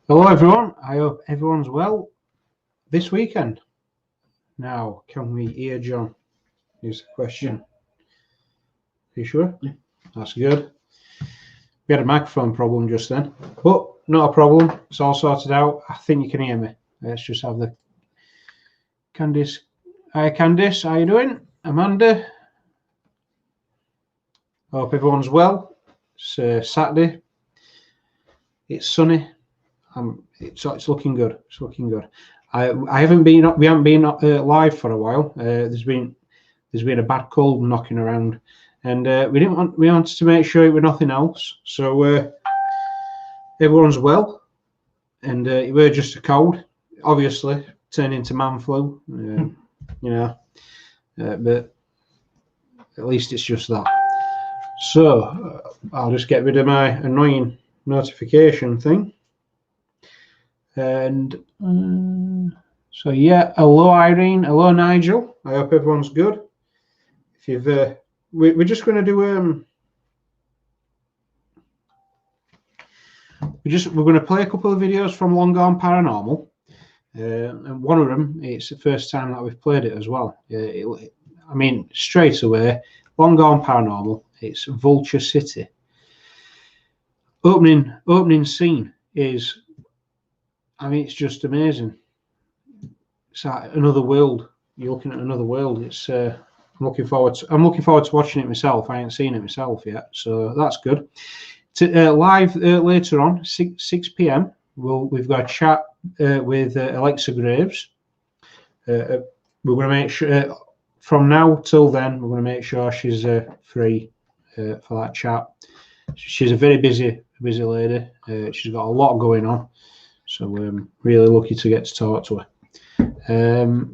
Hello everyone, I hope everyone's well this weekend. Now, can we hear John? Here's the question. Are you sure? Yeah. That's good. We had a microphone problem just then, but not a problem. It's all sorted out. I think you can hear me. Let's just have the Candice. Hi Candice, how you doing? Amanda? Hope everyone's well. It's Saturday. It's sunny. It's looking good. It's looking good. I haven't been. We haven't been live for a while. There's been a bad cold knocking around, and we wanted to make sure it was nothing else. So everyone's well, and it were just a cold. Obviously, turned into man flu. But at least it's just that. So I'll just get rid of my annoying notification thing. And so yeah, hello Irene, hello Nigel. I hope everyone's good. If you've, we're just going to do we're going to play a couple of videos from Long Gone Paranormal, and one of them, it's the first time that we've played it as well. I mean, straight away, Long Gone Paranormal. It's Vulture City. Opening scene is. I mean, it's just amazing. It's like another world. You're looking at another world. It's. I'm looking forward to watching it myself. I ain't seen it myself yet, so that's good. Live later on, 6 p.m. We've got a chat with Alexa Graves. We're going to make sure from now till then we're going to make sure she's free for that chat. She's a very busy lady. She's got a lot going on. So we're really lucky to get to talk to her.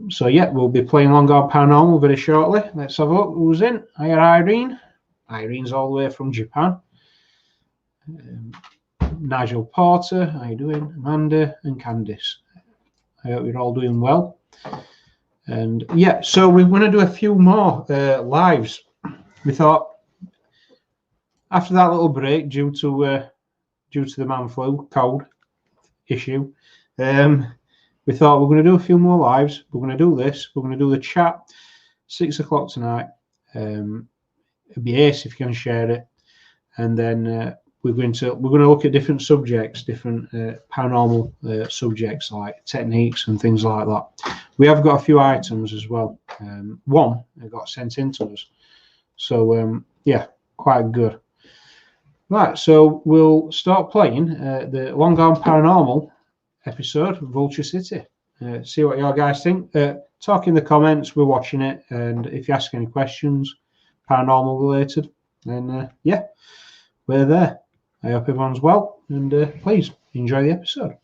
So yeah, we'll be playing Long Gone Paranormal very shortly. Let's have a look who's in. Hiya Irene. Irene's all the way from Japan. Nigel Porter, how you doing? Amanda and Candice. I hope you're all doing well. And yeah, so we're going to do a few more lives. We thought after that little break due to the man flu cold issue, we thought we're going to do a few more lives. We're going to do this. We're going to do the chat 6 o'clock tonight. It'd be ace if you can share it, and then we're going to look at different subjects, different paranormal subjects like techniques and things like that. We have got a few items as well. One that got sent in to us, so yeah, quite good. Right, so we'll start playing the Long Gone Paranormal episode, Vulture City. See what you guys think. Talk in the comments. We're watching it, and if you ask any questions, paranormal related, then yeah, we're there. I hope everyone's well, and please enjoy the episode.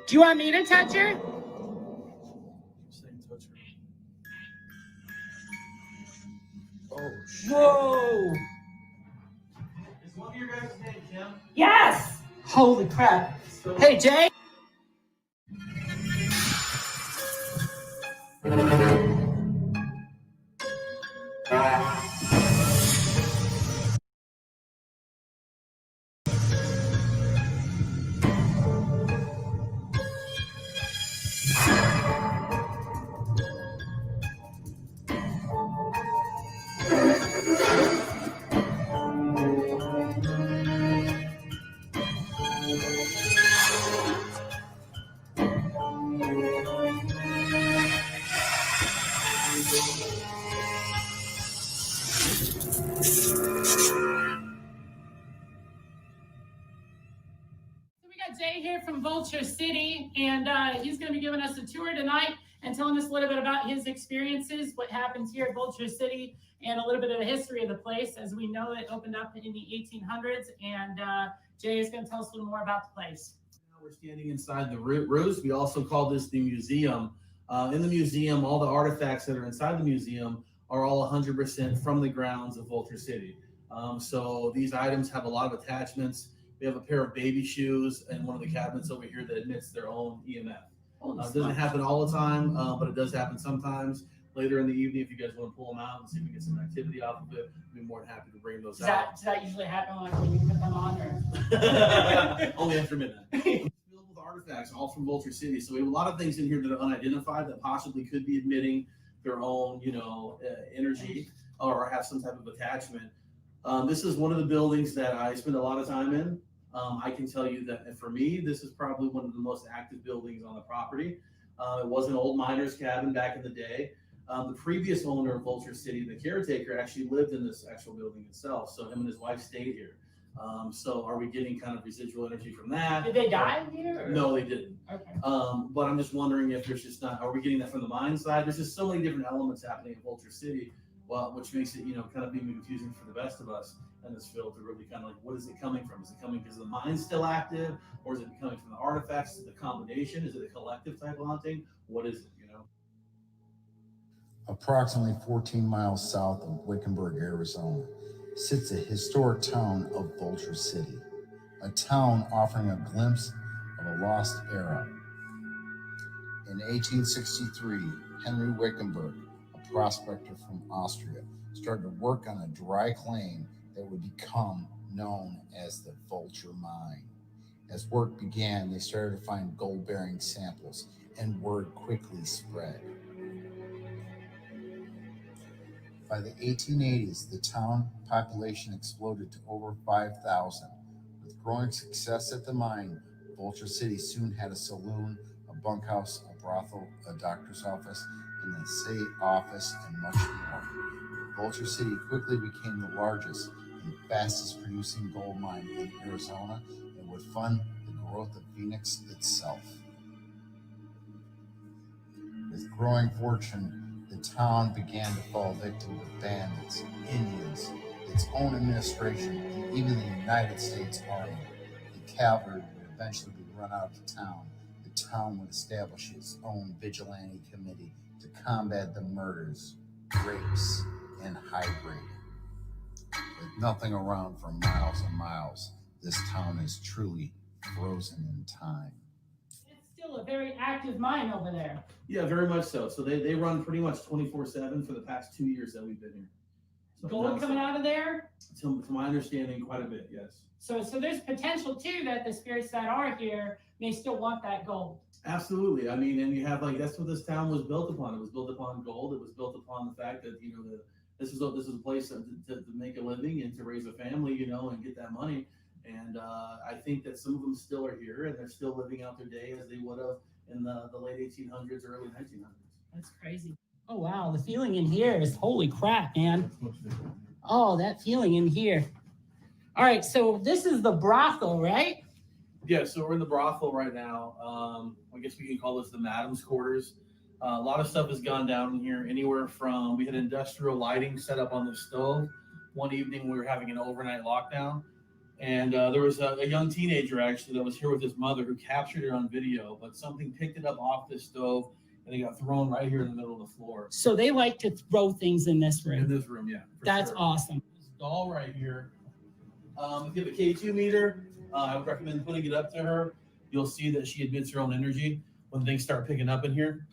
Do you want me to touch her? Oh, Whoa! is one of your guys' name Jim? Yes! Holy crap. Hey, Jay? Jay here from Vulture City, and he's going to be giving us a tour tonight and telling us a little bit about his experiences, what happens here at Vulture City, and a little bit of the history of the place. As we know, it opened up in the 1800s, and Jay is going to tell us a little more about the place. Now we're standing inside the roost. We also call this the museum. In the museum, all the artifacts that are inside the museum are all 100% from the grounds of Vulture City. So these items have a lot of attachments. We have a pair of baby shoes and one of the cabinets over here that emits their own EMF. It doesn't happen all the time, but it does happen sometimes. Later in the evening, if you guys want to pull them out and see if we get some activity off of it, I'd be more than happy to bring those out. Does that usually happen like when you put them on? Or? Only after midnight. It's filled with artifacts, all from Vulture City. So we have a lot of things in here that are unidentified that possibly could be emitting their own, energy or have some type of attachment. This is one of the buildings that I spend a lot of time in. I can tell you that for me, this is probably one of the most active buildings on the property. It was an old miner's cabin back in the day. The previous owner of Vulture City, the caretaker, actually lived in this actual building itself. So him and his wife stayed here. So are we getting kind of residual energy from that? Did they die here? Or? No, they didn't. Okay. But I'm just wondering if there's just not, are we getting that from the mine side? There's just so many different elements happening in Vulture City, which makes it, kind of being confusing for the best of us in this field to really kind of like, what is it coming from? Is it coming because the mine's still active, or is it coming from the artifacts? Is it the combination? Is it a collective type of haunting? What is it, Approximately 14 miles south of Wickenburg, Arizona, sits the historic town of Vulture City, a town offering a glimpse of a lost era. In 1863, Henry Wickenburg, a prospector from Austria, started to work on a dry claim that would become known as the Vulture Mine. As work began, they started to find gold-bearing samples, and word quickly spread. By the 1880s, the town population exploded to over 5,000. With growing success at the mine, Vulture City soon had a saloon, a bunkhouse, a brothel, a doctor's office, an estate office, and much more. Vulture City quickly became the largest and fastest producing gold mine in Arizona and would fund the growth of Phoenix itself. With growing fortune, the town began to fall victim to bandits, Indians, its own administration, and even the United States Army. The cavalry would eventually be run out of town. The town would establish its own vigilante committee to combat the murders, rapes, and hybrid. With nothing around for miles and miles, this town is truly frozen in time. Still a very active mine over there. Yeah, very much so. So they run pretty much 24/7 for the past 2 years that we've been here. So Gold coming out of there? To my understanding, quite a bit, yes. So there's potential too that the spirits that are here may still want that gold. Absolutely. I mean, and you have that's what this town was built upon. It was built upon gold. It was built upon the fact that this is a place to make a living and to raise a family, and get that money. And I think that some of them still are here, and they're still living out their day as they would have in the late 1800s, early 1900s. That's crazy. Oh, wow. The feeling in here is holy crap, man. Oh, that feeling in here. All right. So this is the brothel, right? Yeah. So we're in the brothel right now. I guess we can call this the madam's quarters. A lot of stuff has gone down in here, anywhere from we had industrial lighting set up on the stove. One evening we were having an overnight lockdown. And there was a young teenager actually that was here with his mother who captured it on video, but something picked it up off the stove and it got thrown right here in the middle of the floor. So they like to throw things in this room. In this room, yeah. That's awesome. This doll right here. If you have a K2 meter, I would recommend putting it up to her. You'll see that she emits her own energy when things start picking up in here.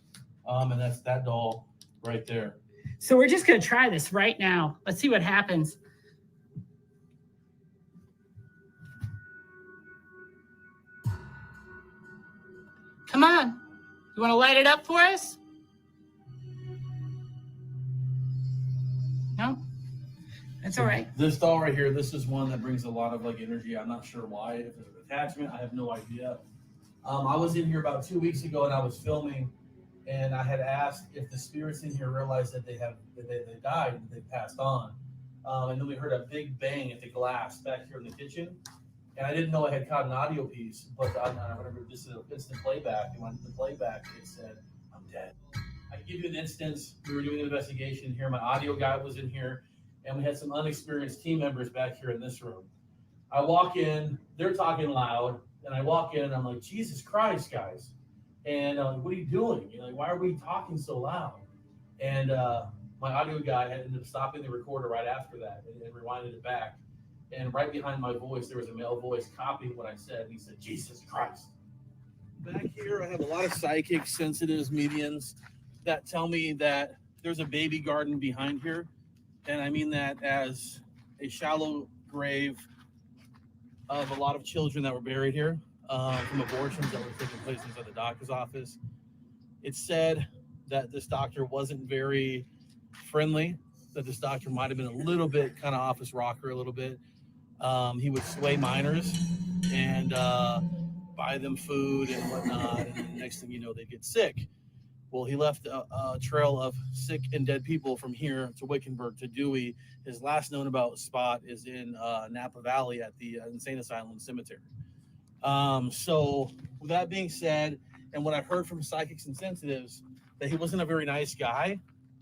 And that's that doll right there. So we're just going to try this right now. Let's see what happens. Come on. You want to light it up for us? No? That's all right. This doll right here, this is one that brings a lot of energy. I'm not sure why. If there's an attachment, I have no idea. I was in here about 2 weeks ago and I was filming, and I had asked if the spirits in here realized that they died, that they passed on. And then we heard a big bang at the glass back here in the kitchen. And I didn't know I had caught an audio piece, but I remember this is an instant playback. And when the playback, it said, "I'm dead." I give you an instance. We were doing an investigation here. My audio guy was in here, and we had some unexperienced team members back here in this room. I walk in, they're talking loud, and I walk in, and I'm like, Jesus Christ, guys. And what are you doing? Why are we talking so loud? And my audio guy had ended up stopping the recorder right after that and rewinded it back. And right behind my voice, there was a male voice copying what I said. And he said, Jesus Christ. Back here, I have a lot of psychics, sensitives, mediums that tell me that there's a baby garden behind here. And I mean that as a shallow grave of a lot of children that were buried here from abortions that were taking place inside the doctor's office. It's said that this doctor wasn't very friendly, that this doctor might have been a little bit kind of off his rocker a little bit. He would sway minors and buy them food and whatnot, and then the next thing you know, they'd get sick. Well, he left a trail of sick and dead people from here to Wickenburg to Dewey. His last known about spot is in Napa Valley at the Insane Asylum Cemetery. So with that being said, and what I've heard from psychics and sensitives, that he wasn't a very nice guy,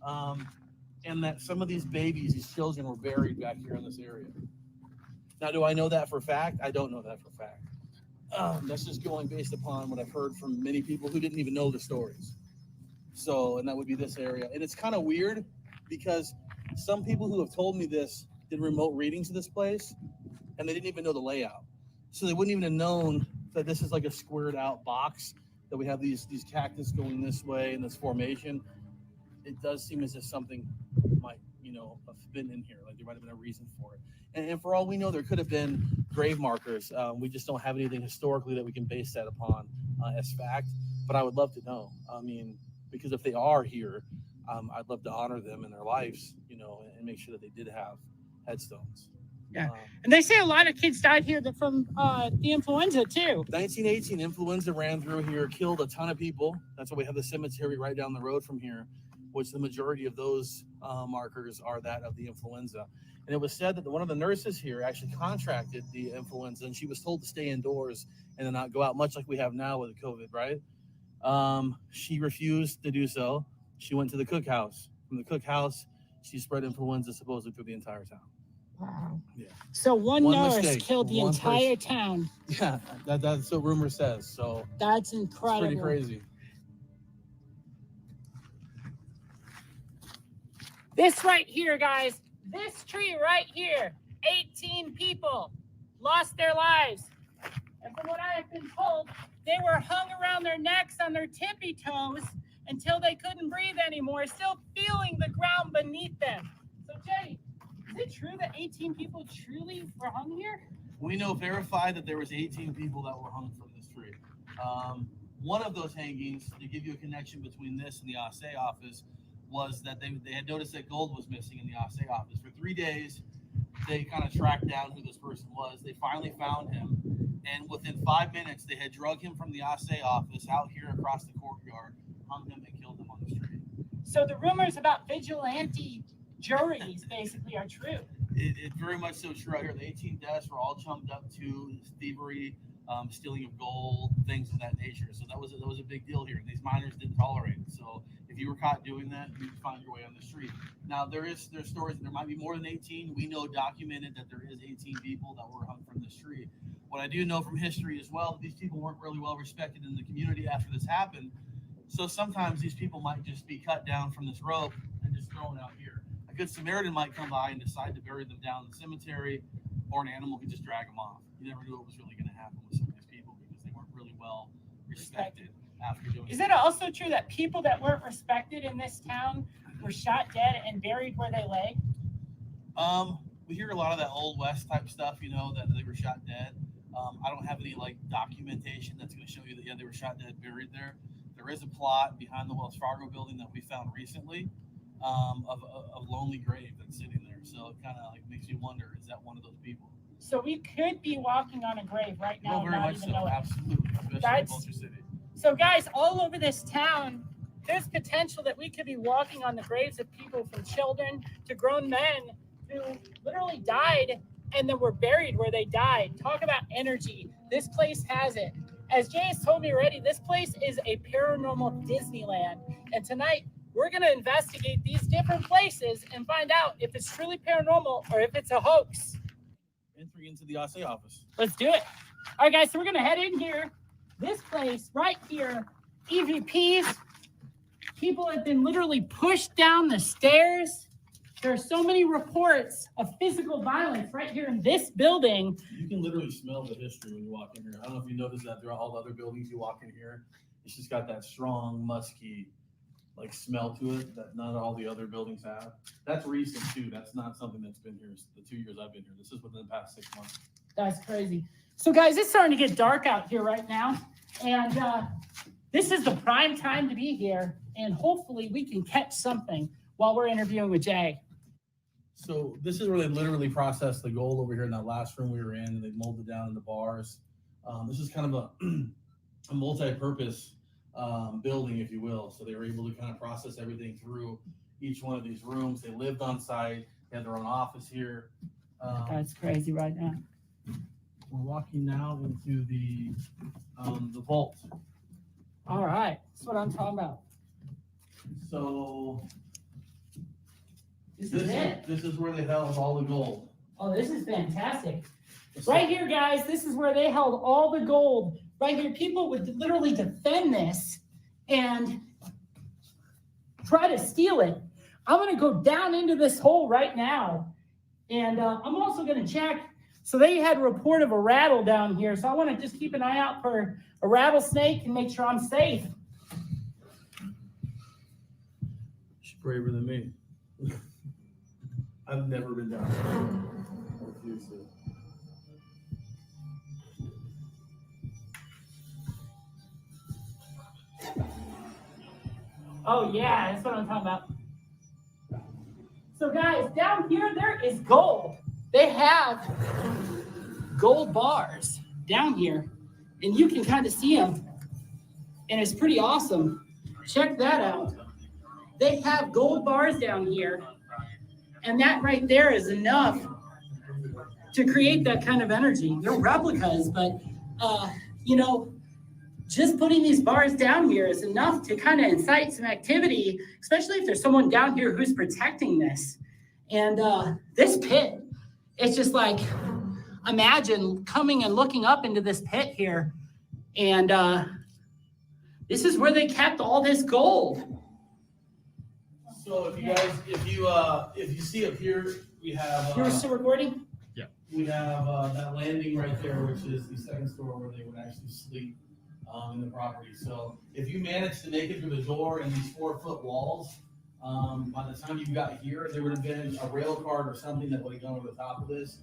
and that some of these babies, these children, were buried back here in this area. Now, do I know that for a fact? I don't know that for a fact. That's just going based upon what I've heard from many people who didn't even know the stories. So, and that would be this area. And it's kind of weird because some people who have told me this did remote readings of this place and they didn't even know the layout. So they wouldn't even have known that this is like a squared out box, that we have these cactus going this way in this formation. It does seem as if something might, have been in here. Like there might have been a reason for it. And for all we know, there could have been grave markers. We just don't have anything historically that we can base that upon as fact. But I would love to know. I mean, because if they are here, I'd love to honor them in their lives, and make sure that they did have headstones. Yeah. And they say a lot of kids died here from the influenza too. 1918, influenza ran through here, killed a ton of people. That's why we have the cemetery right down the road from here, which the majority of those markers are that of the influenza. And it was said that one of the nurses here actually contracted the influenza, and she was told to stay indoors and then not go out, much like we have now with the COVID, right? She refused to do so. She went to the cookhouse. From the cookhouse, she spread influenza supposedly through the entire town. Wow. Yeah. So one nurse mistake, killed the entire town. Yeah, that's what rumor says. So that's incredible. It's pretty crazy. This right here, guys, this tree right here, 18 people lost their lives. And from what I have been told, they were hung around their necks on their tippy toes until they couldn't breathe anymore, still feeling the ground beneath them. So, Jay, is it true that 18 people truly were hung here? We know verified that there was 18 people that were hung from this tree. One of those hangings, to give you a connection between this and the Assay office, was that they had noticed that gold was missing in the Assay office. For 3 days, they kind of tracked down who this person was. They finally found him. And within 5 minutes, they had drug him from the Assay office out here across the courtyard, hung him and killed him on the street. So the rumors about vigilante juries basically are true. It's very much so true out here. The 18 deaths were all chummed up to thievery, stealing of gold, things of that nature. So that was a big deal here. And these miners didn't tolerate it. So if you were caught doing that, you'd find your way on the street. Now there's stories that there might be more than 18. We know documented that there is 18 people that were hung from the street. What I do know from history as well, these people weren't really well respected in the community after this happened. So sometimes these people might just be cut down from this rope and just thrown out here. A good Samaritan might come by and decide to bury them down in the cemetery, or an animal could just drag them off. You never knew what was really going to happen with some of these people because they weren't really well respected after doing it. Is it also true that people that weren't respected in this town were shot dead and buried where they lay? We hear a lot of that Old West type stuff, that they were shot dead. I don't have any documentation that's going to show you that they were shot dead, buried there. There is a plot behind the Wells Fargo building that we found recently of a lonely grave that's sitting there. So it kind of makes you wonder, is that one of those people? So we could be walking on a grave right now. Well, very much so, absolutely, especially in Vulture City. So guys, all over this town, there's potential that we could be walking on the graves of people, from children to grown men who literally died and then were buried where they died. Talk about energy. This place has it. As Jay has told me already, this place is a paranormal Disneyland. And tonight, we're going to investigate these different places and find out if it's truly paranormal or if it's a hoax. Entry into the Assay office. Let's do it. All right, guys, so we're going to head in here. This place right here, EVPs, people have been literally pushed down the stairs. There are so many reports of physical violence right here in this building. You can literally smell the history when you walk in here. I don't know if you noticed that throughout all the other buildings you walk in here. It's just got that strong, musky, like smell to it that not all the other buildings have. That's recent too. That's not something that's been here the 2 years I've been here. This is within the past 6 months. That's crazy. So guys, it's starting to get dark out here right now. And this is the prime time to be here. And hopefully we can catch something while we're interviewing with Jay. So this is where they literally processed the gold over here in that last room we were in, and they molded down in the bars. This is kind of a multi-purpose building, if you will. So they were able to kind of process everything through each one of these rooms. They lived on site. They had their own office here. That's crazy right now. We're walking now into the vault. All right, that's what I'm talking about. So This is it. this is where they held all the gold. Oh, this is fantastic. Right here, guys, this is where they held all the gold. Right here, people would literally defend this and try to steal it. I'm going to go down into this hole right now. And I'm also going to check. So they had a report of a rattle down here. So I want to just keep an eye out for a rattlesnake and make sure I'm safe. She's braver than me. I've never been down there. I refuse to. Oh, yeah, that's what I'm talking about. So, guys, down here, there is gold. They have gold bars down here, and you can kind of see them, and it's pretty awesome. Check that out. They have gold bars down here, and that right there is enough to create that kind of energy. They're replicas, but, you know, just putting these bars down here is enough to kind of incite some activity, especially if there's someone down here who's protecting this. And this pit, it's just like, imagine coming and looking up into this pit here. And this is where they kept all this gold. So if you guys, if you see up here, we have. You're still recording? Yeah. We have that landing right there, which is the second story where they would actually sleep in the property. So if you manage to make it through the door and these 4-foot walls, by the time you got here, there would have been a rail cart or something that would have gone over the top of this.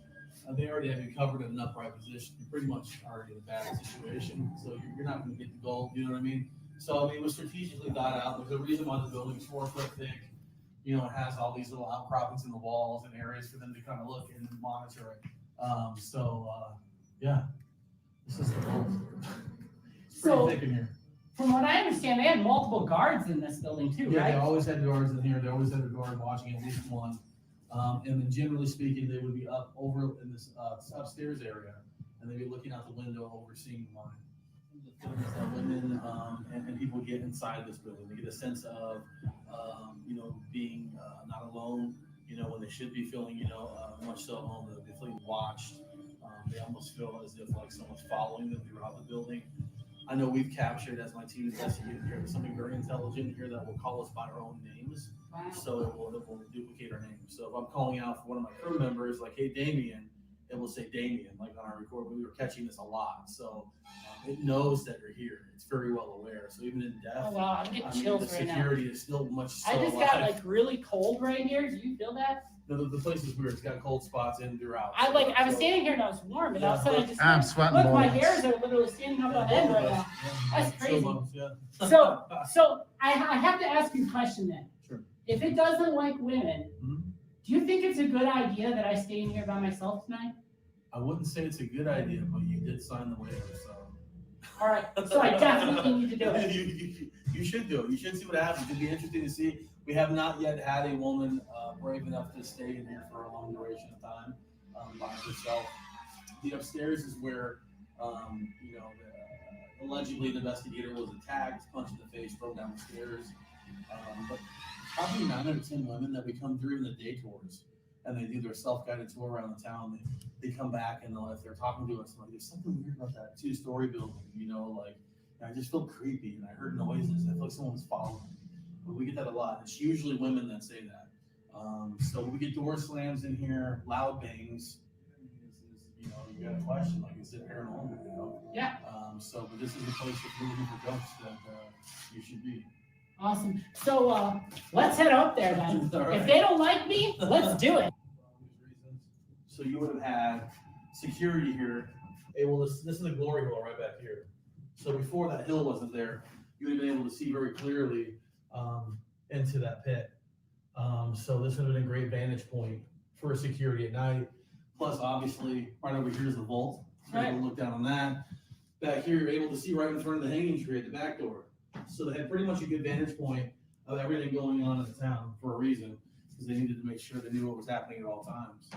They already have you covered in an upright position. You're pretty much already in a bad situation. So you're not going to get the gold, you know what I mean? So I mean, it was strategically thought out. There's a reason why the building's 4 foot thick. You know, it has all these little outcroppings in the walls and areas for them to kind of look and monitor it. Yeah, this is the gold. It's pretty thick in here. From what I understand, they had multiple guards in this building too, Yeah, right? they always had guards in here. They always had a guard watching at least one. And then generally speaking, they would be up over in this upstairs area, and they'd be looking out the window overseeing the line. The things that women and people get inside this building, they get a sense of, you know, being not alone, you know, when they should be feeling, you know, much so home, they're feeling watched. They almost feel as if like someone's following them throughout the building. I know we've captured, as my team investigated here, something very intelligent here that will call us by our own names. Wow. So it will duplicate our names. So if I'm calling out for one of my crew members, like, hey, Damien, it will say Damien, like on our record. But we were catching this a lot. So it knows that you're here. It's very well aware. So even in death, Oh, wow, I'm getting chills the right now. security is still much so I just alive. got like really cold right here. Do you feel that? No, the place is weird. It's got cold spots in throughout. I was So- standing here and I was warm, and all of a sudden I just I'm sweating look, my bullets. hairs are literally standing up on end right now. That's crazy. Yeah. So I have to ask you a question then. Sure. If it doesn't like women, Mhm. do you think it's a good idea that I stay in here by myself tonight? I wouldn't say it's a good idea, but you did sign the waiver, so. All right, so I definitely need to do it. You should do it. You should see what happens. It'd be interesting to see. We have not yet had a woman brave enough to stay in here for a long duration of time by herself. The upstairs is where, you know, allegedly the investigator was attacked, punched in the face, thrown down the stairs. But probably 9 out of 10 women that we come through in the day tours, and they do their self-guided tour around the town. They come back and if they're talking to us, like, there's something weird about that 2-story building, you know, like, I just feel creepy and I heard noises. I feel like someone was following me. But we get that a lot. It's usually women that say that. So we get door slams in here, loud bangs. You know, you got a question like, is it paranormal? You know? Yeah. But this is the place if you're looking for ghosts that you should be. Awesome. So let's head up there then. Right. If they don't like me, let's do it. So you would have had security here. Hey, well, this is the glory hole right back here. So before that hill wasn't there, you would have been able to see very clearly into that pit. So this would have been a great vantage point for security at night. Plus, obviously, right over here is the vault. So you're able to look down on that. Back here, you're able to see right in front of the hanging tree at the back door. So they had pretty much a good vantage point of everything going on in the town for a reason, because they needed to make sure they knew what was happening at all times.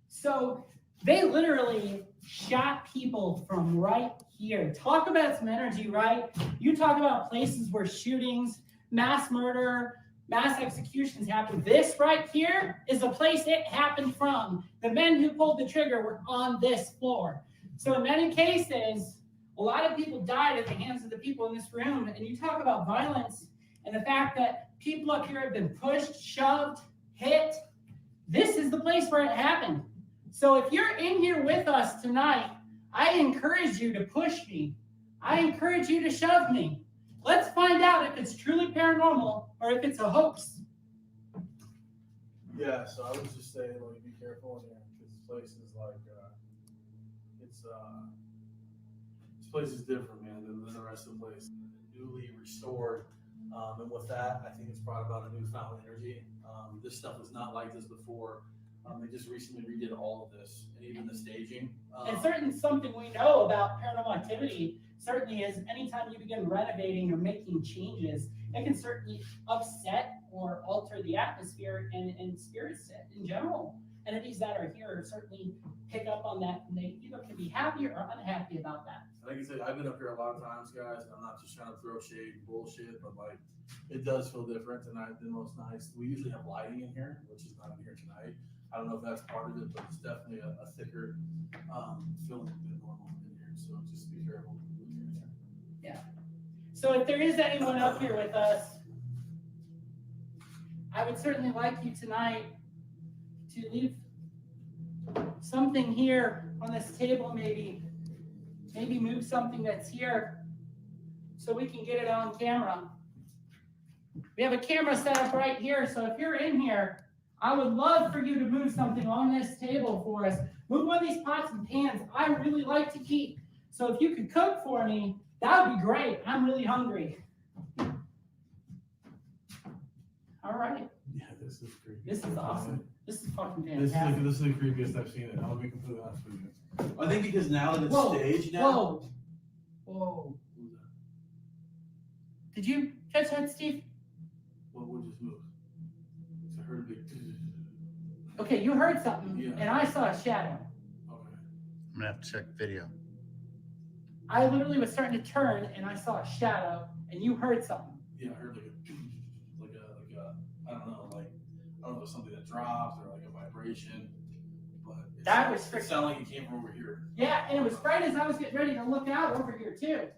So they literally shot people from right here. Talk about some energy, right? You talk about places where shootings, mass murder, mass executions happen. This right here is the place it happened from. The men who pulled the trigger were on this floor. So in many cases, a lot of people died at the hands of the people in this room. And you talk about violence and the fact that people up here have been pushed, shoved, hit. This is the place where it happened. So if you're in here with us tonight, I encourage you to push me. I encourage you to shove me. Let's find out if it's truly paranormal or if it's a hoax. Yeah, so I would just say, like, be careful in here, because this place is like, this place is different, man, than the rest of the place. Newly restored, and with that, I think it's brought about a newfound energy. This stuff was not like this before. They just recently redid all of this, and even the staging. And certainly something we know about paranormal activity certainly is anytime you begin renovating or making changes, it can certainly upset or alter the atmosphere and spirits in general. Entities that are here certainly pick up on that, and they either can be happy or unhappy about that. Like I said, I've been up here a lot of times, guys, and I'm not just trying to throw shade and bullshit, but like, it does feel different tonight than most nights. We usually have lighting in here, which is not in here tonight. I don't know if that's part of it, but it's definitely a thicker feeling than normal in here. So just be careful when you're in here. Yeah. So if there is anyone up here with us, I would certainly like you tonight to leave something here on this table, maybe move something that's here so we can get it on camera. We have a camera set up right here, so if you're in here, I would love for you to move something on this table for us. Move one of these pots and pans. I really like to eat. So if you could cook for me, that would be great. I'm really hungry. All right. Yeah, this is creepy. This is awesome. This is fucking fantastic. This is the creepiest I've seen it. I'll be completely honest with you. I think because now that it's staged now. Whoa. Whoa. Did you catch that, Steve? What would just move? I heard a big. Okay, you heard something, Yeah. and I saw a shadow. Okay. I'm gonna have to check video. I literally was starting to turn, and I saw a shadow, and you heard something. Yeah, I heard like a I don't know, like, I don't know if it was something that dropped or like a vibration, but it sounded like it came from over here. Yeah, and it was right as I was getting ready to look out over here too.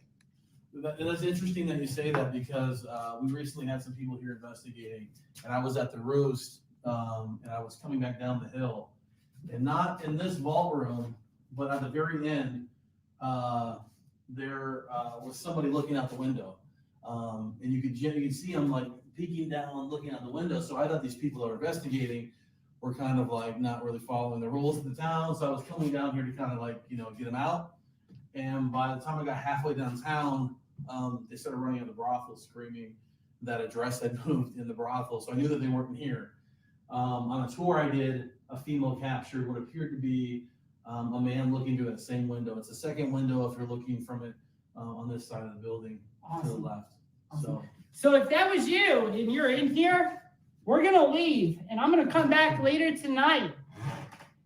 That's interesting that you say that, because we recently had some people here investigating, and I was at the Roost, and I was coming back down the hill, and not in this vault room, but at the very end, there was somebody looking out the window, and you could see them like peeking down, looking out the window. So I thought these people that were investigating were kind of like not really following the rules of the town. So I was coming down here to kind of like, get them out. And by the time I got halfway downtown, they started running out of the brothel, screaming that a dress had moved in the brothel. So I knew that they weren't here. On a tour I did, a female captured what appeared to be a man looking through that same window. It's the second window if you're looking from it on this side of the building to the left. Awesome. So if that was you and you're in here, we're going to leave, and I'm going to come back later tonight.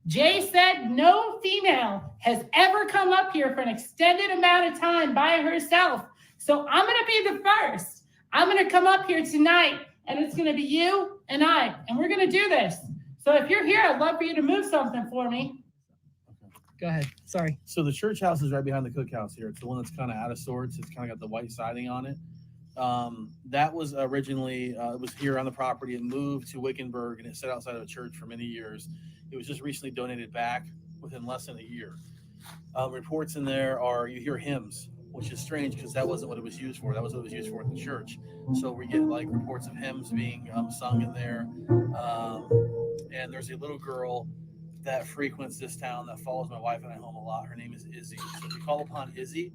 Jay said no female has ever come up here for an extended amount of time by herself. So I'm going to be the first. I'm going to come up here tonight, and it's going to be you and I, and we're going to do this. So if you're here, I'd love for you to move something for me. Okay. Go ahead. Sorry. So the church house is right behind the cookhouse here. It's the one that's kind of out of sorts. It's kind of got the white siding on it. That was originally it was here on the property. It moved to Wickenburg and it sat outside of a church for many years. It was just recently donated back within less than a year. Reports in there are you hear hymns, which is strange because that wasn't what it was used for. That was what it was used for in the church. So we get like reports of hymns being sung in there. And there's a little girl that frequents this town that follows my wife and I home a lot. Her name is Izzy. So we call upon Izzy.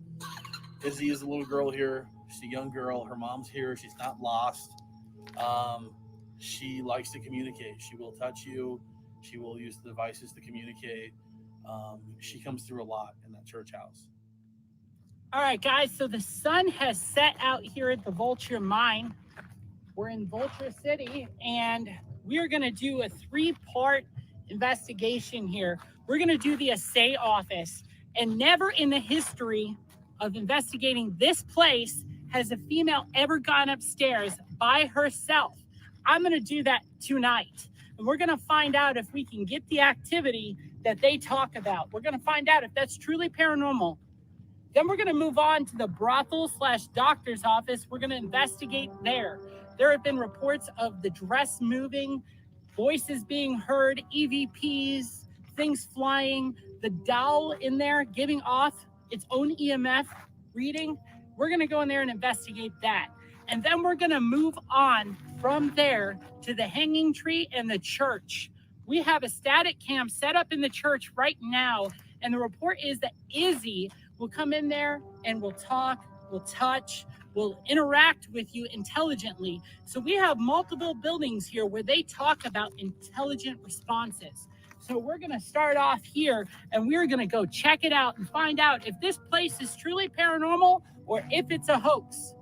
Izzy is a little girl here. She's a young girl. Her mom's here. She's not lost. Um, she likes to communicate. She will touch you. She will use the devices to communicate. She comes through a lot in that church house. All right, guys. So the sun has set out here at the Vulture Mine. We're in Vulture City, and we're going to do a 3-part investigation here. We're going to do the assay office, and never in the history of investigating this place has a female ever gone upstairs by herself. I'm going to do that tonight, and we're going to find out if we can get the activity that they talk about. We're going to find out if that's truly paranormal. Then we're going to move on to the brothel/doctor's office. We're going to investigate there. There have been reports of the dress moving, voices being heard, EVPs, things flying, the dowel in there giving off its own EMF reading. We're going to go in there and investigate that. And then we're going to move on from there to the hanging tree and the church. We have a static cam set up in the church right now. And the report is that Izzy will come in there and we'll talk, we'll touch, we'll interact with you intelligently. So we have multiple buildings here where they talk about intelligent responses. So we're going to start off here and we're going to go check it out and find out if this place is truly paranormal or if it's a hoax.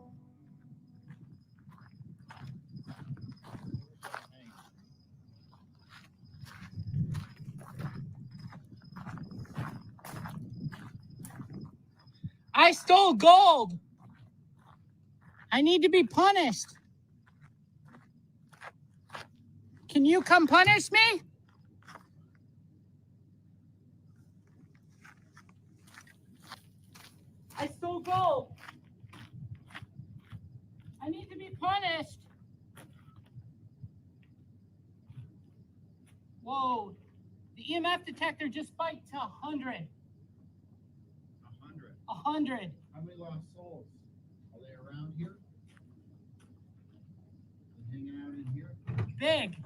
I stole gold. I need to be punished. Can you come punish me? I stole gold. I need to be punished. Whoa. The EMF detector just spiked to 100. 100. 100. How many lost souls? Are they around here? Hanging out in here? Big.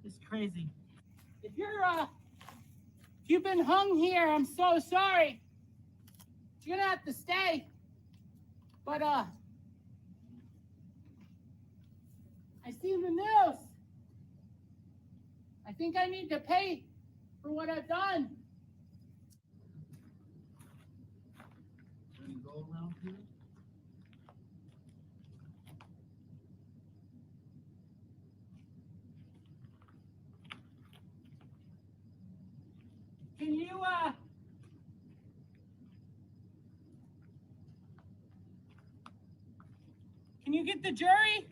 It's crazy. If you've been hung here, I'm so sorry. You're gonna have to stay. But I seen the news. I think I need to pay for what I've done. Any gold around here? Can you get the jury?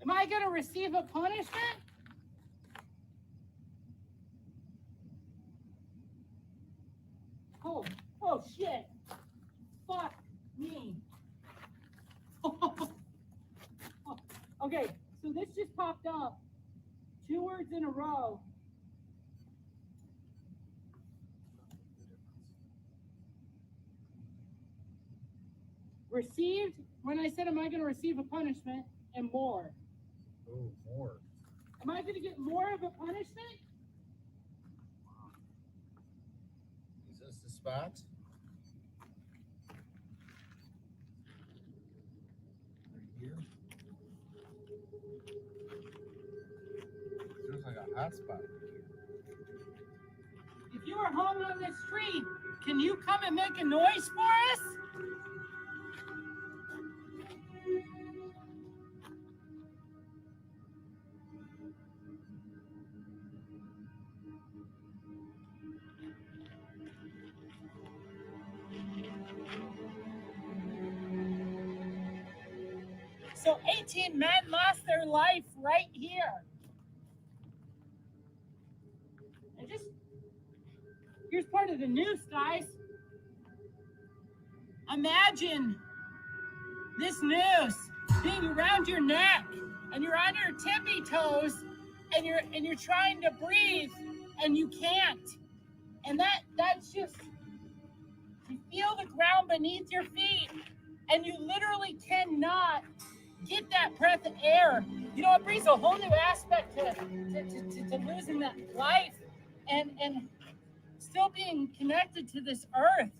Am I going to receive a punishment? Oh shit. Fuck me. Okay, so this just popped up. 2 words in a row. Received, when I said, am I going to receive a punishment, and more. Oh, more. Am I going to get more of a punishment? Is this the spot? Right here? Looks like a hot spot. If you are hung on this tree, can you come and make a noise for us? So 18 men lost their life right here. And here's part of the news, guys. Imagine this noose being around your neck, and you're on your tippy toes, and you're trying to breathe, and you can't. And that's just, you feel the ground beneath your feet, and you literally cannot get that breath of air. You know, it brings a whole new aspect to losing that life and still being connected to this earth.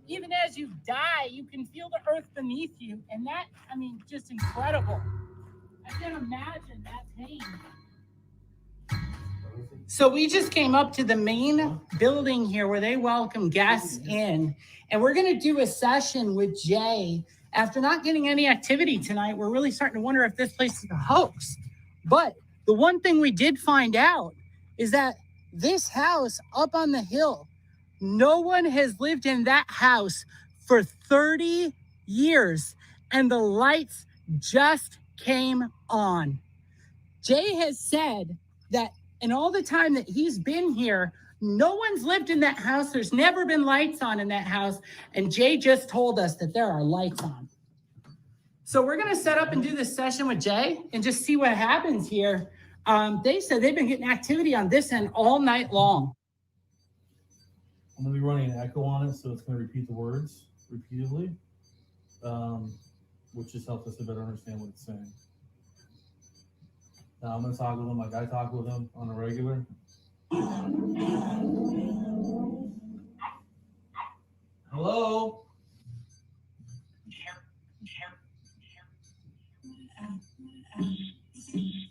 Even as you die, you can feel the earth beneath you. And that, I mean, just incredible. I can't imagine that pain. So we just came up to the main building here where they welcome guests in. And we're going to do a session with Jay. After not getting any activity tonight, we're really starting to wonder if this place is a hoax. But the one thing we did find out is that this house up on the hill, no one has lived in that house for 30 years, and the lights just came on. Jay has said that in all the time that he's been here, no one's lived in that house. There's never been lights on in that house. And Jay just told us that there are lights on. So we're going to set up and do this session with Jay and just see what happens here. They said they've been getting activity on this end all night long. I'm going to be running an echo on it, so it's going to repeat the words repeatedly, which just helps us to better understand what it's saying. Now I'm going to talk with him like I talk with him on a regular. Hello?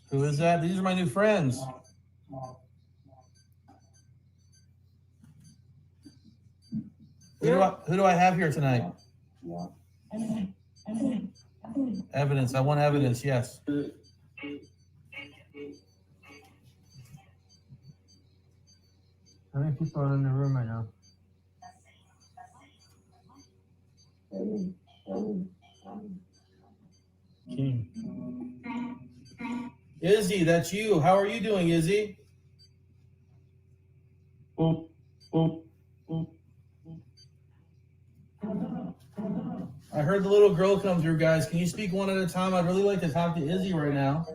Who is that? These are my new friends. Who do I have here tonight? Evidence. I want evidence, yes. How many people are in the room right now? King. Izzy, that's you. How are you doing, Izzy? I heard the little girl come through, guys. Can you speak one at a time? I'd really like to talk to Izzy right now.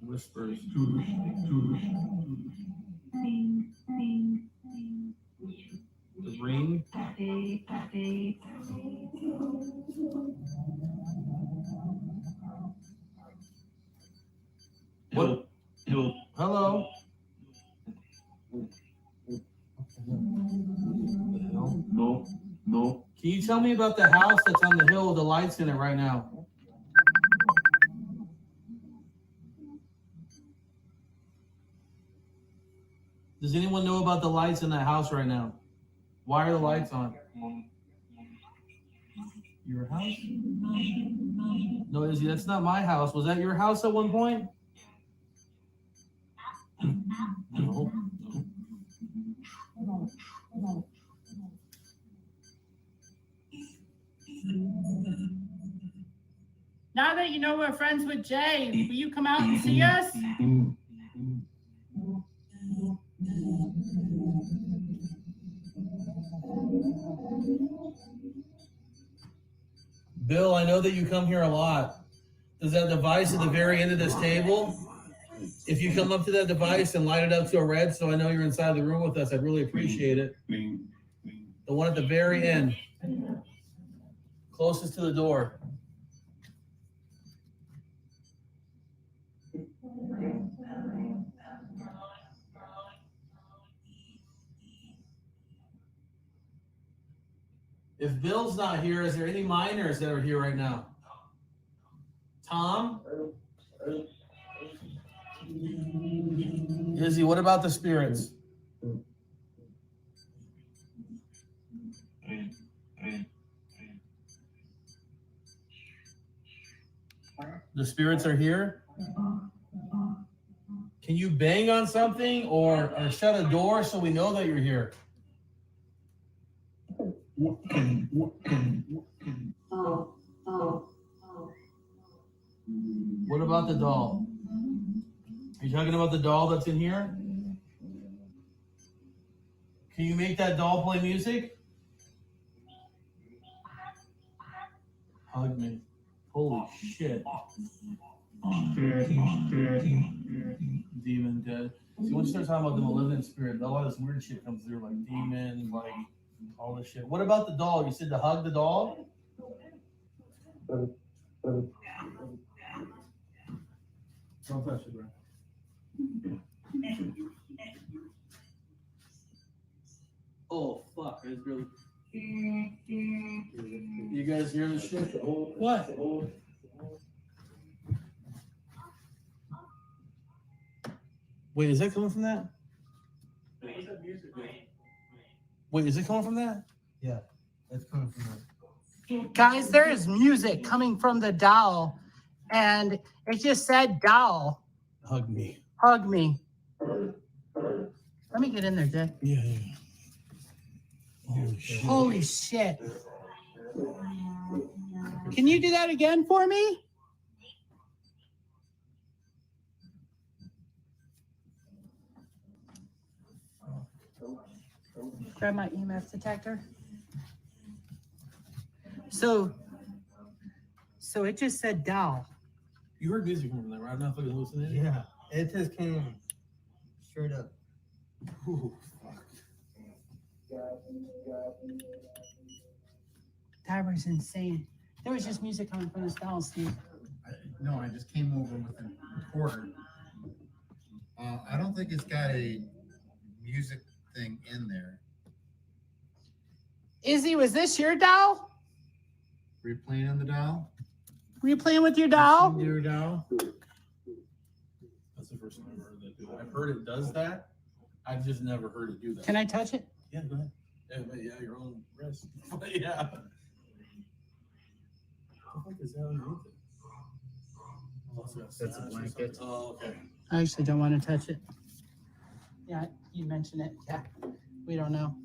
Whispers. The ring. What? Hello. No. Can you tell me about the house that's on the hill with the lights in it right now? Does anyone know about the lights in that house right now? Why are the lights on? Your house? No, Izzy, that's not my house. Was that your house at one point? No. Now that you know we're friends with Jay, will you come out and see us? Bill, I know that you come here a lot. Does that device at the very end of this table, if you come up to that device and light it up to a red so I know you're inside the room with us, I'd really appreciate it. The one at the very end, closest to the door. If Bill's not here, is there any minors that are here right now? Tom? Izzy, what about the spirits? The spirits are here. Can you bang on something or shut a door so we know that you're here? What about the doll? Are you talking about the doll that's in here? Can you make that doll play music? Hug me. Holy shit. Demon dead. See, once you start talking about the malignant spirit, a lot of this weird shit comes through, like demon, like all this shit. What about the doll? You said to hug the doll? Don't touch it, bro. Oh, fuck. It's really... You guys hear this shit? What? Wait, is that coming from that? Wait, is it coming from that? Yeah, that's coming from that. Guys, there is music coming from the doll, and it just said doll. Hug me. Hug me. Let me get in there, Jay. Yeah. Holy shit. Holy shit. Can you do that again for me? Grab my EMF detector. So it just said doll. You heard music from there, right? I'm not fucking hallucinating. Yeah, it just came straight up. Ooh, fuck. That was insane. There was just music coming from this doll, Steve. No, I just came over with a recorder. I don't think it's got a music thing in there. Izzy, was this your doll? Were you playing on the dial? Were you playing with your doll? Your dial? That's the first time I've heard that do that. I've heard it does that. I've just never heard it do that. Can I touch it? Yeah, go ahead. Yeah, your own risk. Yeah. What the fuck is that underneath it? Oh, so That's a blanket. Oh, okay. I actually don't want to touch it. Yeah, you mentioned it. Yeah, we don't know.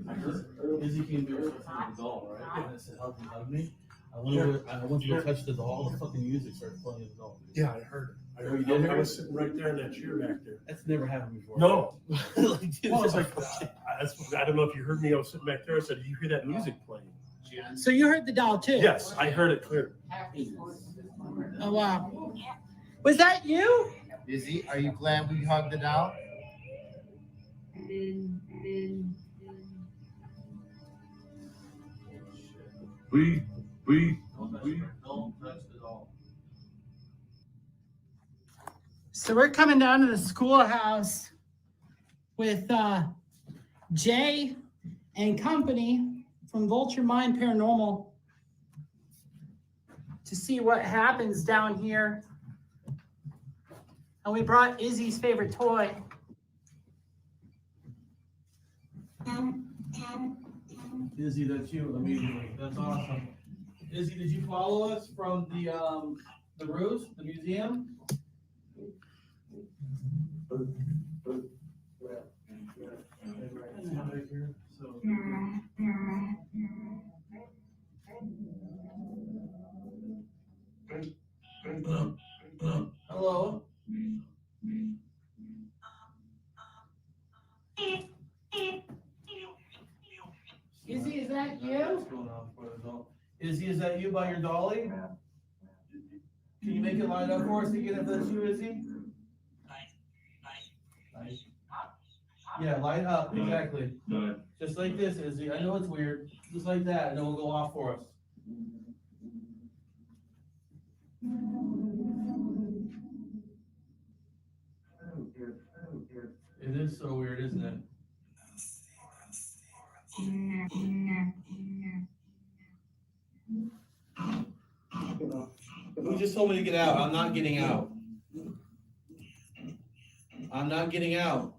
I heard Izzy came to the doll, right? And I said, hug me. I went to go touch the doll, the fucking music started playing in the doll. Yeah, I heard it. I Oh, heard you did it. hear I it? was sitting right there in that chair back there. That's never happened before. No. Like, dude, Well, I was that's like, I don't know if you heard me. I was sitting back there. I said, "Do you hear that music playing?" So you heard the doll too? Yes, I heard it clear. Oh wow. Was that you? Izzy, are you glad we hugged the dial? don't touch the doll. So we're coming down to the schoolhouse with Jay and company from Vulture Mind Paranormal to see what happens down here. And we brought Izzy's favorite toy. Izzy, that's you immediately. That's awesome. Izzy, did you follow us from the ruse, the museum? Hello. Izzy, is that you? What's going on for the doll? Izzy, is that you by your dolly? Can you make it light up for us again if that's you, Izzy? Nice. Yeah, light up, exactly. Just like this, Izzy. I know it's weird. Just like that, and then we'll go off for us. It is so weird, isn't it? Who just told me to get out? I'm not getting out. I'm not getting out.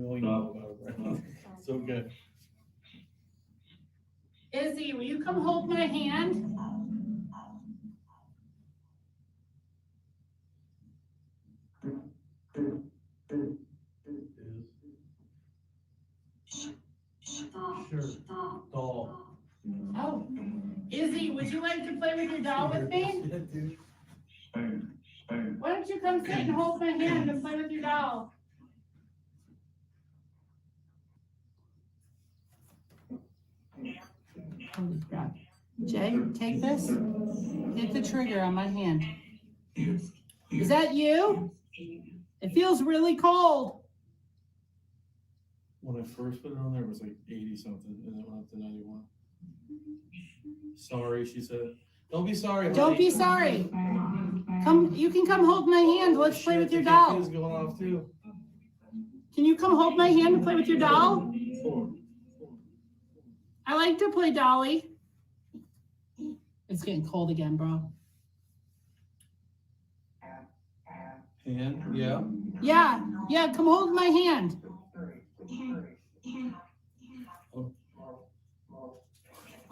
know you know about it, right? It's okay. Izzy, will you come hold my hand? Sure. Doll. Oh, Izzy, would you like to play with your doll with me? Yeah, dude. Why don't you come sit and hold my hand and play with your doll? Holy crap. Jay, take this. Hit the trigger on my hand. Is that you? It feels really cold. When I first put it on there, it was like 80 something, and it went up to 91. Sorry, she said. Don't be sorry. Honey. Don't be sorry. Come, you can come hold my hand. Let's play with your doll. The going off too. Can you come hold my hand and play with your doll? I like to play dolly. It's getting cold again, bro. Hand, yeah. Yeah, come hold my hand.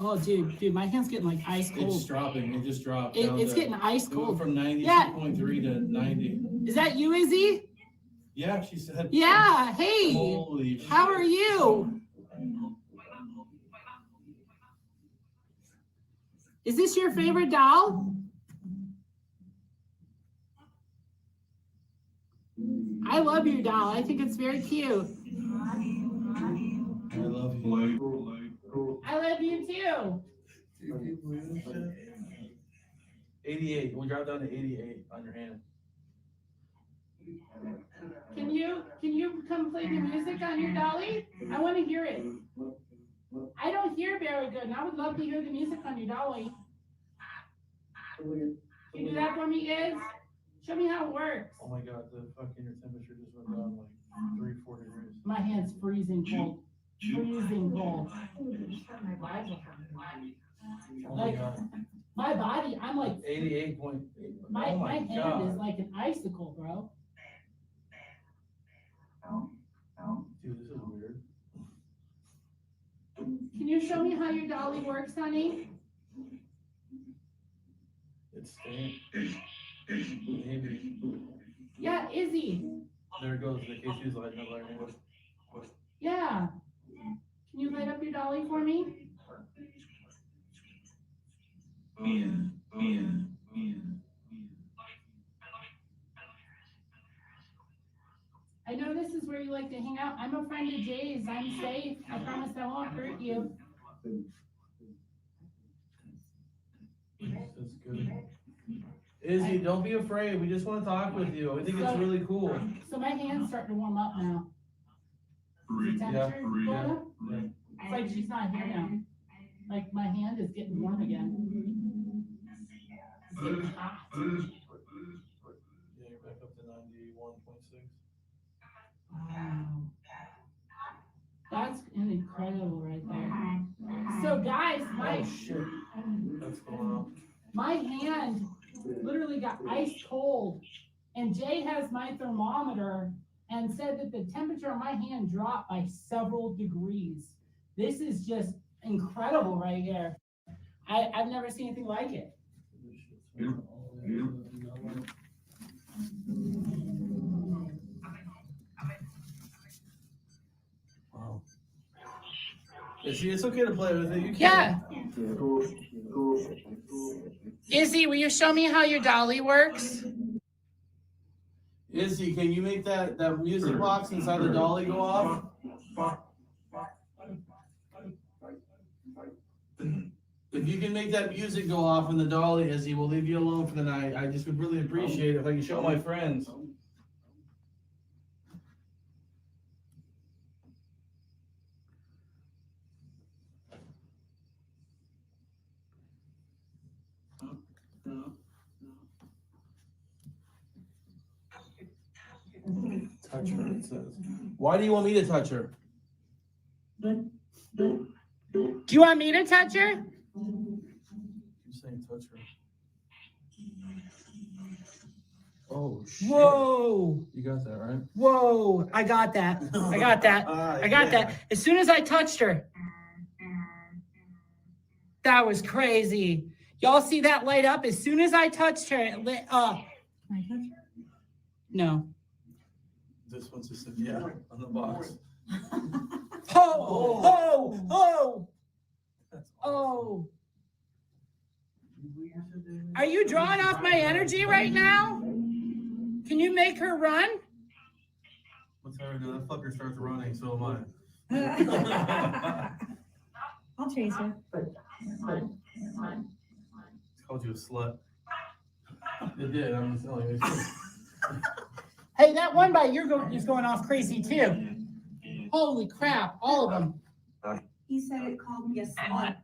Oh, dude, my hand's getting like ice cold. It's dropping. It just dropped. It's getting ice cold. From 92.3 to 90. Is that you, Izzy? Yeah, she said. Yeah. Hey. Holy shit. How are you? Is this your favorite doll? I love your doll. I think it's very cute. I love you. I love you too. 88. We dropped down to 88 on your hand. Can you come play the music on your dolly? I want to hear it. I don't hear very good, and I would love to hear the music on your dolly. Can you do that for me, Iz? Show me how it works. Oh my god, the fucking your temperature just went down like 3-4 degrees. My hand's freezing cold. Freezing cold. Oh my god. My body, I'm like 88.8. my Oh my hand god. is like an icicle, bro. Dude, this is weird. Can you show me how your dolly works, honey? It's staying. Maybe. Yeah, Izzy. There it goes. The Casey's lighting up right now. Yeah. Can you light up your dolly for me? I know this is where you like to hang out. I'm a friend of Jay's. I'm safe. I promise I won't hurt you. That's good. Izzy, don't be afraid. We just want to talk with you. I think it's really cool. So my hand's starting to warm up now. Is the temperature going up? Yeah. It's like she's not here now. Like my hand is getting warm again. It's getting hot. Yeah, you're back up to 91.6. Wow. That's incredible right there. So guys, Oh shit. That's going on. my hand literally got ice cold, and Jay has my thermometer and said that the temperature on my hand dropped by several degrees. This is just incredible right here. I've never seen anything like it. Wow. It's okay to play with it. You can. Yeah. Izzy, will you show me how your dolly works? Izzy, can you make that music box inside the dolly go off? If you can make that music go off in the dolly, Izzy, we'll leave you alone for the night. I just would really appreciate it if I can show my friends. Touch her, it says. Why do you want me to touch her? Do you want me to touch her? You're saying touch her. Oh shit! Whoa! You got that right? Whoa! I got that. I got that. I got that. As soon as I touched her, that was crazy. Y'all see that light up? As soon as I touched her, it lit up. Can I touch her? No. This one's just on the box. Oh! Oh! Are you drawing off my energy right now? Can you make her run? What's her now? That fucker starts running, so am I. I'll chase her. It's called you a slut. It did. I'm just telling you. Hey, that one by you is going off crazy too. Holy crap, all of them. He said it called me a slut.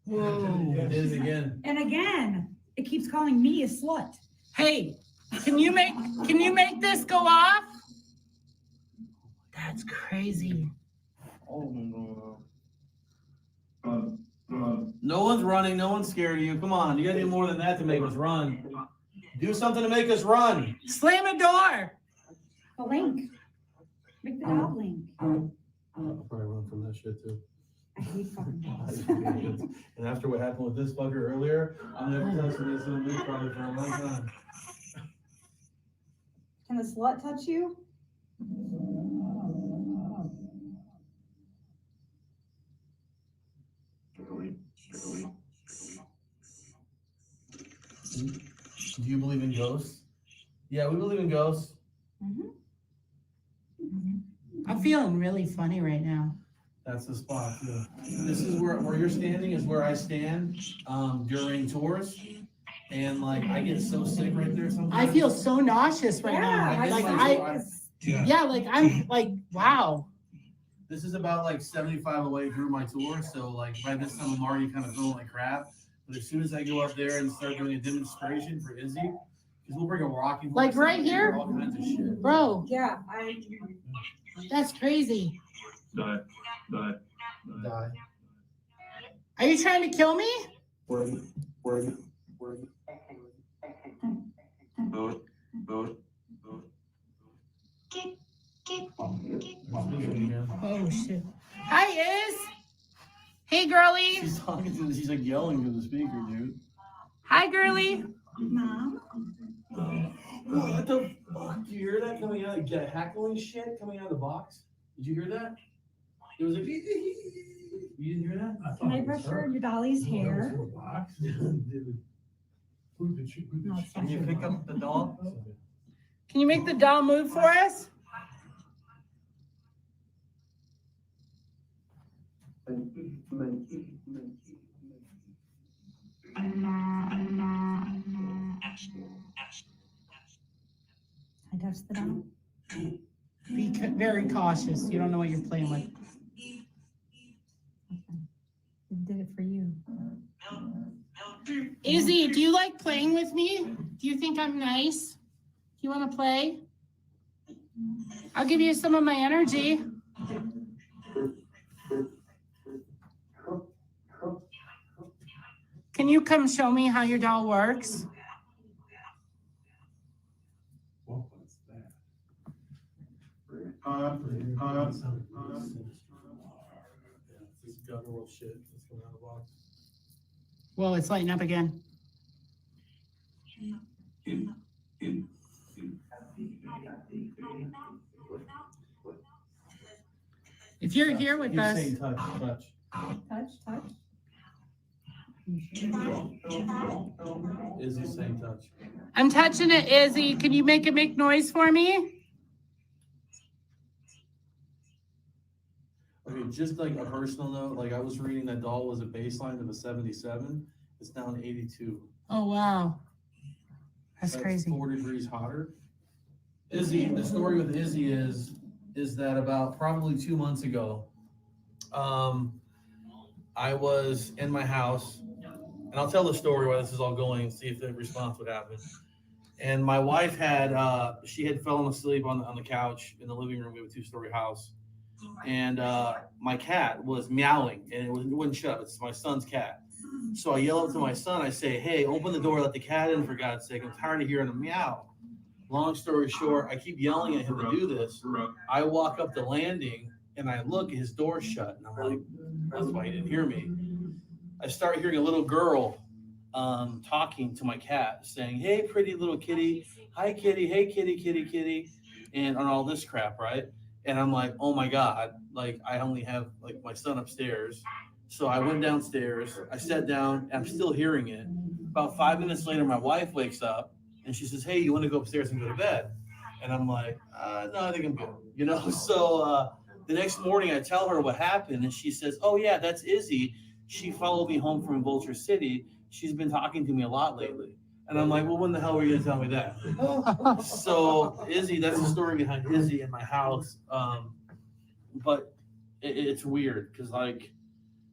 Whoa. It is again. And again, it keeps calling me a slut. Hey, can you make this go off? That's crazy. No one's running. No one's scared of you. Come on. You gotta do more than that to make us run. Do something to make us run. Slam a door. The link. Make the dog link. I'll probably run from that shit too. I hate fucking dogs. And after what happened with this fucker earlier, I'm never touching this little bitch probably for a long time. Can the slut touch you? Do you believe in ghosts? Yeah, we believe in ghosts. I'm feeling really funny right now. That's the spot too. This is where you're standing is where I stand during tours. And like I get so sick right there sometimes. I feel so nauseous right now. I'm like, wow. This is about like 75 away through my tour, so like by this time I'm already kind of feeling like crap. But as soon as I go up there and start doing a demonstration for Izzy, because we'll bring a rocking horse, Like right here? all kinds of shit. Bro, Yeah, that's crazy. Die. Are you trying to kill me? Oh shit. Hi, Iz. Hey, girly. She's talking to she's like yelling to the speaker, dude. Hi, girly. Mom. What the fuck? Do you hear that coming out? Get hackling shit coming out of the box? Did you hear that? It was like you didn't hear that? Can I brush your dolly's hair? Can you pick up the doll? Can you make the doll move for us? I touched the doll. Be very cautious. You don't know what you're playing with. It did it for you. Izzy, do you like playing with me? Do you think I'm nice? Do you want to play? I'll give you some of my energy. Can you come show me how your doll works? This guttural shit that's coming out of the box. Whoa, it's lighting up again. If you're here with You're us, saying touch. Touch. Izzy's saying touch. I'm touching it, Izzy. Can you make noise for me? Okay, just like a personal note, like I was reading that doll was a baseline of a 77. It's now an 82. Oh, wow. That's crazy. 4 degrees hotter. Izzy, the story with Izzy is that about probably 2 months ago, I was in my house, and I'll tell the story why this is all going and see if the response would happen. And my wife had fallen asleep on the couch in the living room. We have a 2-story house. And my cat was meowing, and it wouldn't shut up. It's my son's cat. So I yell up to my son. I say, hey, open the door, let the cat in, for God's sake. I'm tired of hearing a meow. Long story short, I keep yelling at him to do this. I walk up the landing and I look, his door's shut. And I'm like, that's why he didn't hear me. I start hearing a little girl talking to my cat, saying, hey, pretty little kitty. Hi, kitty. Hey, kitty, kitty, kitty. And on all this crap, right? And I'm like, oh my God, like I only have like my son upstairs. So I went downstairs, I sat down, and I'm still hearing it. About 5 minutes later, my wife wakes up and she says, hey, you want to go upstairs and go to bed? And I'm like, no, I think I'm good. You know, so the next morning I tell her what happened and she says, oh yeah, that's Izzy. She followed me home from Vulture City. She's been talking to me a lot lately. And I'm like, well, when the hell were you going to tell me that? So Izzy, that's the story behind Izzy in my house. But it's weird because like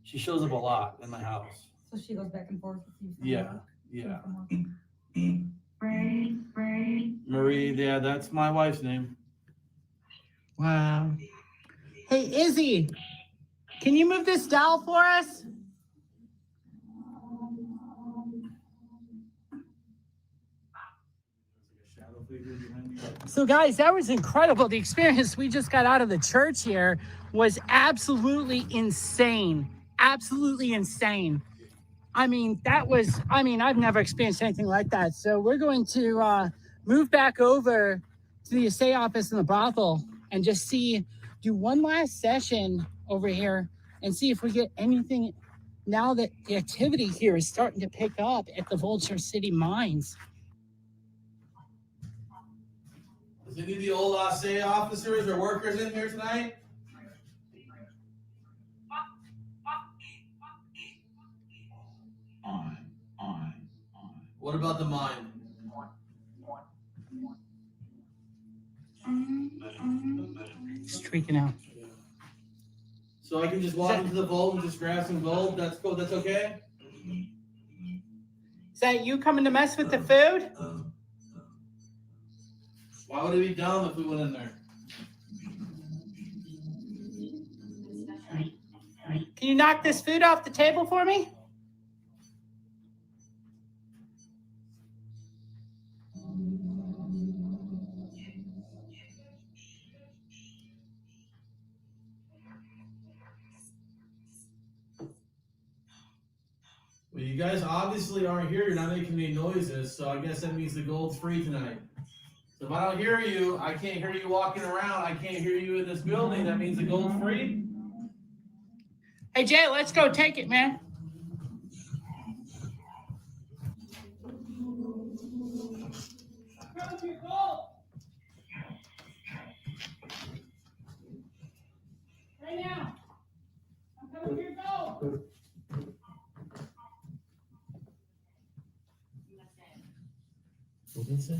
she shows up a lot in my house. So she goes back and forth with you. Yeah. Marie, yeah, that's my wife's name. Wow. Hey, Izzy, can you move this doll for us? So guys, that was incredible. The experience we just got out of the church here was absolutely insane. Absolutely insane. I mean, I've never experienced anything like that. So we're going to move back over to the assay office in the brothel and just do one last session over here and see if we get anything now that the activity here is starting to pick up at the Vulture City mines. Is any of the old assay officers or workers in here tonight? What about the mine? It's freaking out. So I can just walk into the vault and just grab some gold? That's cool, that's okay? Is that you coming to mess with the food? Why would it be dumb if we went in there? Can you knock this food off the table for me? Well, you guys obviously aren't here. You're not making any noises, so I guess that means the gold's free tonight. So if I don't hear you, I can't hear you walking around, I can't hear you in this building, that means the gold's free? Hey, Jay, let's go take it, man. Right now. I'm coming for your gold. What did it say?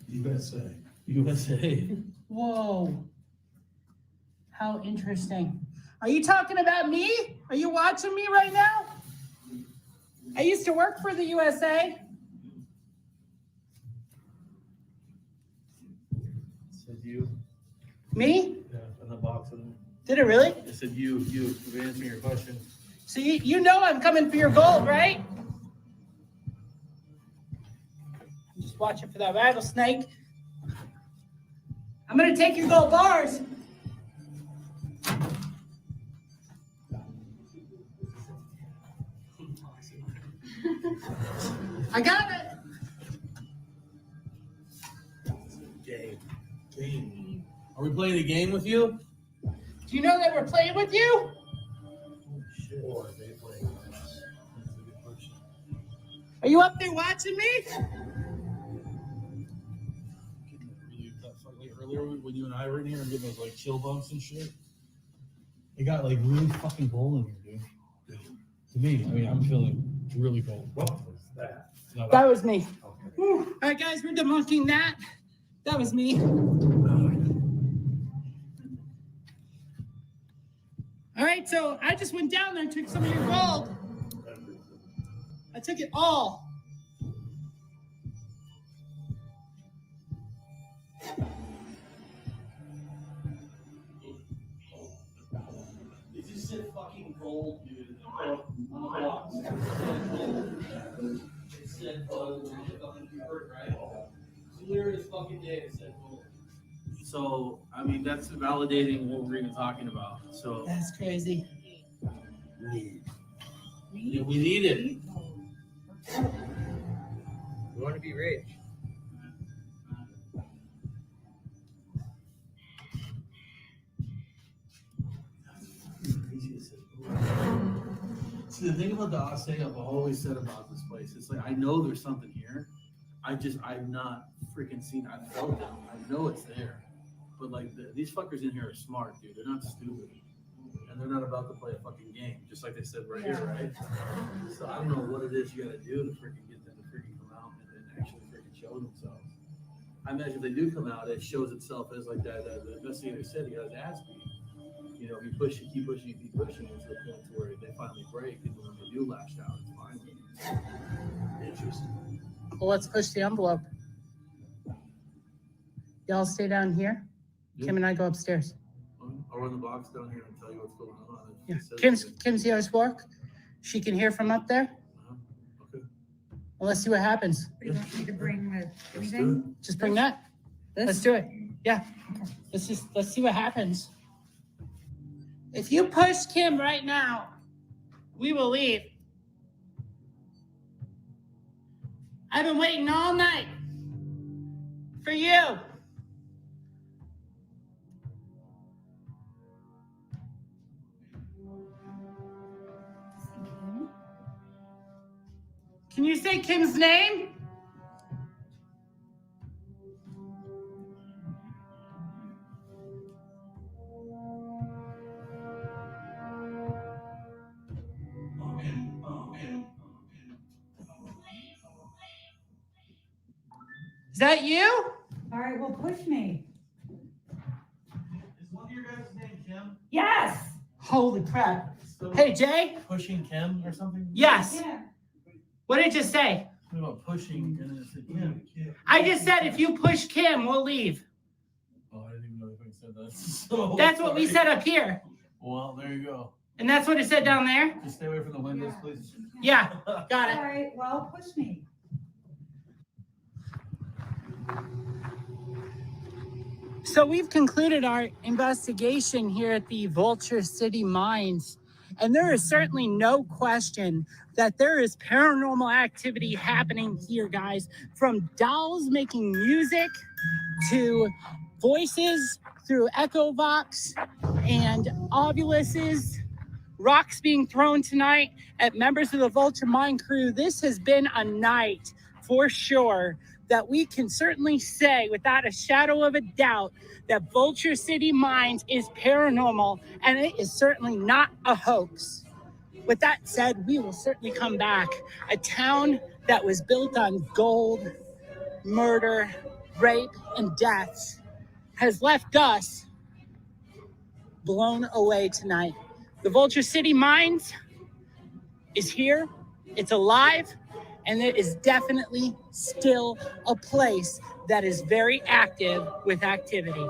USA. USA. Whoa. How interesting. Are you talking about me? Are you watching me right now? I used to work for the USA. It said you. Me? Yeah, in the box of them. Did it really? It said you, for answering your question. So you know I'm coming for your gold, right? I'm just watching for that rattlesnake. I'm gonna take your gold bars. I got it. Game. Are we playing a game with you? Do you know that we're playing with you? Are you up there watching me? Like earlier when you and I were in here and getting those like chill bumps and shit. It got like really fucking cold in here, dude. To me, I mean, I'm feeling really cold. What was that? No, That was me. Okay. All right, guys, we're debunking that. That was me. All right, so I just went down there and took some of your gold. I took it all. It's just shit fucking cold, dude. It said bold. Right? Clear as fucking day. It said bold. So I mean, that's validating what we're even talking about. So That's crazy. yeah, we need it. We want to be rich. See, the thing about the Osage, I've always said about this place, it's like I know there's something here. I've not freaking seen. I felt it. I know it's there. But like these fuckers in here are smart, dude. They're not stupid, and they're not about to play a fucking game, just like they said right here, right? So I don't know what it is you got to do to freaking get them to freaking come out and actually freaking show themselves. I imagine if they do come out, it shows itself as like that. The investigator said he got his ass beat. You know, you push it, keep pushing it, keep pushing it to the point to where they finally break, and when they do lash out, it's finally interesting. Well, let's push the envelope. Y'all stay down here. Yeah. Kim and I go upstairs. I'll run the box down here and tell you what's going on. Yeah. Kim's here to work. She can hear from up there. Okay. Well, let's see what happens. Do you want me to bring the Let's do anything? Just bring that. Let's do it. Yeah. Let's see what happens. If you push Kim right now, we will leave. I've been waiting all night for you. Can you say Kim's name? Is that you? All right, well, push me. Is one of your guys' name Kim? Yes. Holy crap. So Hey, Jay? pushing Kim or something? Yes. Yeah. What did it just say? Something about pushing and then it said Kim. I just said if you push Kim, we'll leave. Oh, I didn't even know if I said that. So That's what we sorry. said up here. Well, there you go. And that's what it said down there? Just stay away from the windows, please. Yeah, got All it. right, well, push me. So we've concluded our investigation here at the Vulture City Mines, and there is certainly no question that there is paranormal activity happening here, guys, from dolls making music to voices through Echo Vox and ovuluses, rocks being thrown tonight at members of the Vulture Mine crew. This has been a night for sure that we can certainly say without a shadow of a doubt that Vulture City Mines is paranormal, and it is certainly not a hoax. With that said, we will certainly come back. A town that was built on gold, murder, rape, and death has left us blown away tonight. The Vulture City Mines is here, it's alive, and it is definitely still a place that is very active with activity.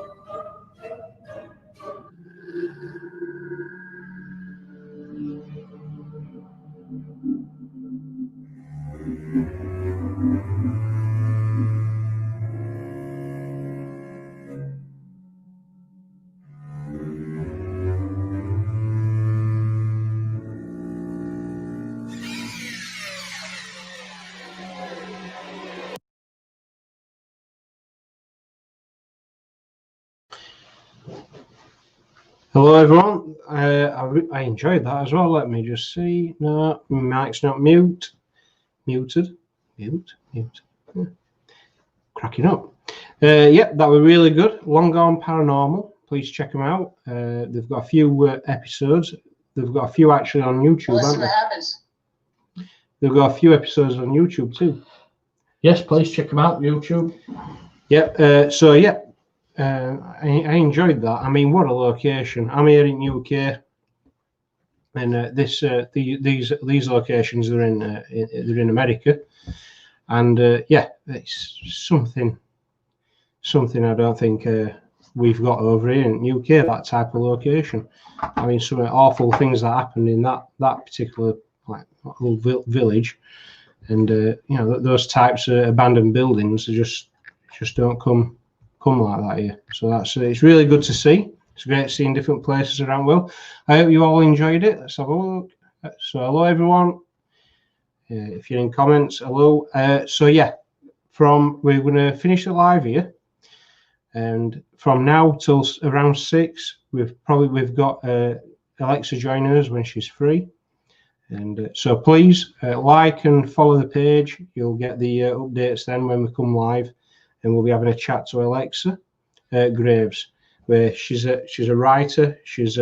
Hello everyone, I enjoyed that as well. Let me just see. No, my mic's not muted. Yeah. Cracking up. Yeah, that was really good. Long Gone Paranormal. Please check them out. They've got a few episodes. They've got a few actually on YouTube. Let's see what happens. They've got a few episodes on YouTube too. Yes, please check them out. YouTube. Yep. So yeah. I enjoyed that. I mean, what a location! I'm here in UK, and these locations are they're in America, and yeah, it's something I don't think we've got over here in UK, that type of location. I mean, some awful things that happened in that particular like little village, and you know, those types of abandoned buildings just don't come like that here. So that's it's really good to see. It's great seeing different places around. Well, I hope you all enjoyed it. Let's have a look. So hello everyone. If you're in comments, hello. So yeah, we're going to finish the live here, and from now till around 6, we've got Alexa joining us when she's free. And so please like and follow the page. You'll get the updates then when we come live, and we'll be having a chat to Alexa Graves, where she's a writer. She's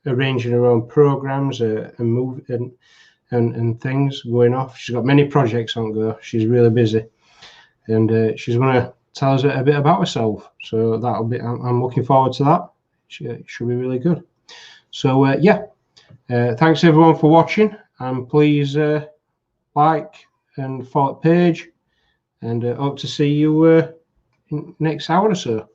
arranging her own programs and things going off. She's got many projects on go. She's really busy, and she's going to tell us a bit about herself. So that'll be. I'm looking forward to that. Should be really good. So yeah. Thanks everyone for watching, and please like and follow the page, and hope to see you in next hour or so.